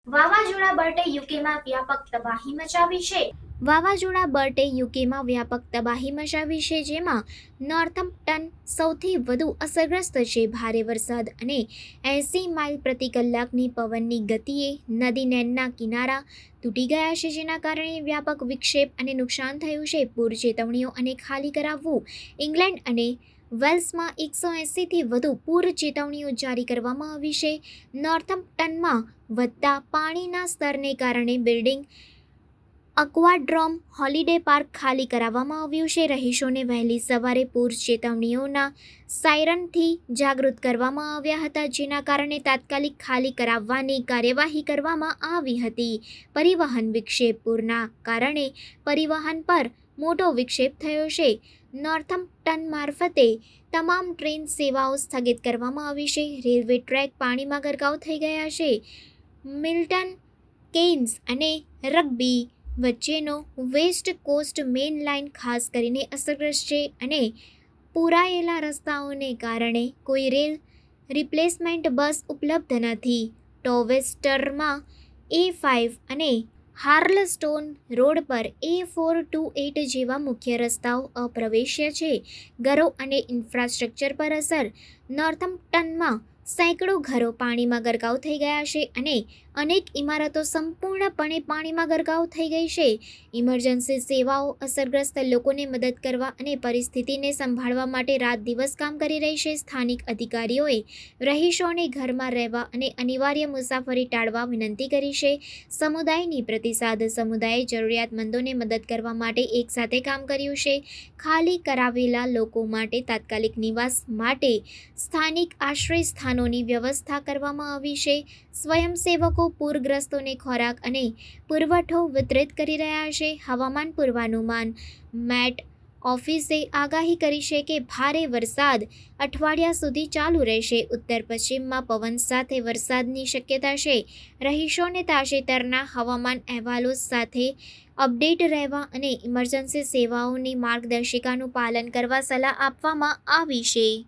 વાવાઝોડા બર્ટે યુકેમાં વ્યાપક તબાહી મચાવી છે. વાવાઝોડા બર્ટે યુકેમાં વ્યાપક તબાહી મચાવી છે, જેમાં નોર્થમ્પ્ટન સૌથી વધુ અસરગ્રસ્ત છે. ભારે વરસાદ અને 80 માઇલ પ્રતિ કલાકની પવનની ગતિએ નદી નેરના કિનારા તૂટી ગયા છે, જેના કારણે વ્યાપક વિક્ષેપ અને નુકસાન થયું છે. પૂર ચેતવણીઓ અને ખાલી કરાવવું. ઇંગ્લેન્ડ અને વેલ્સમાં 180થી વધુ પૂર ચેતવણીઓ જારી કરવામાં આવી છે. નોર્થમ્પ્ટનમાં વધતા પાણીના સ્તરને કારણે બિલ્ડિંગ અક્વાડ્રોમ હોલિડે પાર્ક ખાલી કરાવવામાં આવ્યું છે. રહીશોને વહેલી સવારે પૂર ચેતવણીઓના સાયરનથી જાગૃત કરવામાં આવ્યા હતા, જેના કારણે તાત્કાલિક ખાલી કરાવવાની કાર્યવાહી કરવામાં આવી હતી. પરિવહન વિક્ષેપ. પૂરના કારણે પરિવહન પર મોટો વિક્ષેપ થયો છે. નોર્થમ્પ્ટન મારફતે તમામ ટ્રેન સેવાઓ સ્થગિત કરવામાં આવી છે. રેલવે ટ્રેક પાણીમાં ગરકાવ થઈ ગયા છે. મિલ્ટન કેન્સ અને રગ્બી વચ્ચેનો વેસ્ટ કોસ્ટ મેઇન લાઇન ખાસ કરીને અસરગ્રસ્ત છે અને પૂરાયેલા રસ્તાઓને કારણે કોઈ રેલ રિપ્લેસમેન્ટ બસ ઉપલબ્ધ નથી. ટોવેસ્ટરમાં A5 અને હાર્લસ્ટોન રોડ પર A428 જેવા મુખ્ય રસ્તાઓ અપ્રવેશ્ય છે. ઘરો અને ઇન્ફ્રાસ્ટ્રક્ચર પર અસર. નોર્થમ્પ્ટનમાં સેંકડો ઘરો પાણીમાં ગરકાવ થઈ ગયા છે અને અનેક ઇમારતો સંપૂર્ણપણે પાણીમાં ગરકાવ થઈ ગઈ છે. ઇમરજન્સી સેવાઓ અસરગ્રસ્ત લોકોને મદદ કરવા અને પરિસ્થિતિને સંભાળવા માટે રાત દિવસ કામ કરી રહી છે. સ્થાનિક અધિકારીઓએ રહીશોને ઘરમાં રહેવા અને અનિવાર્ય મુસાફરી ટાળવા વિનંતી કરી છે. સમુદાયની પ્રતિસાદ. સમુદાયે જરૂરિયાતમંદોને મદદ કરવા માટે એકસાથે કામ કર્યું છે. ખાલી કરાવેલા લોકો માટે તાત્કાલિક નિવાસ માટે સ્થાનિક આશ્રય સ્થાનોની વ્યવસ્થા કરવામાં આવી છે. સ્વયંસેવકો પૂરગ્રસ્તોને ખોરાક અને પુરવઠો વિતરિત કરી રહ્યા છે. હવામાન પૂર્વાનુમાન. મેટ ઓફિસે આગાહી કરી છે કે ભારે વરસાદ અઠવાડિયા સુધી ચાલુ રહેશે. ઉત્તર પશ્ચિમમાં પવન સાથે વરસાદની શક્યતા છે. રહીશોને તાજેતરના હવામાન અહેવાલો સાથે અપડેટ રહેવા અને ઇમરજન્સી સેવાઓની માર્ગદર્શિકાનું પાલન કરવા સલાહ આપવામાં આવી છે.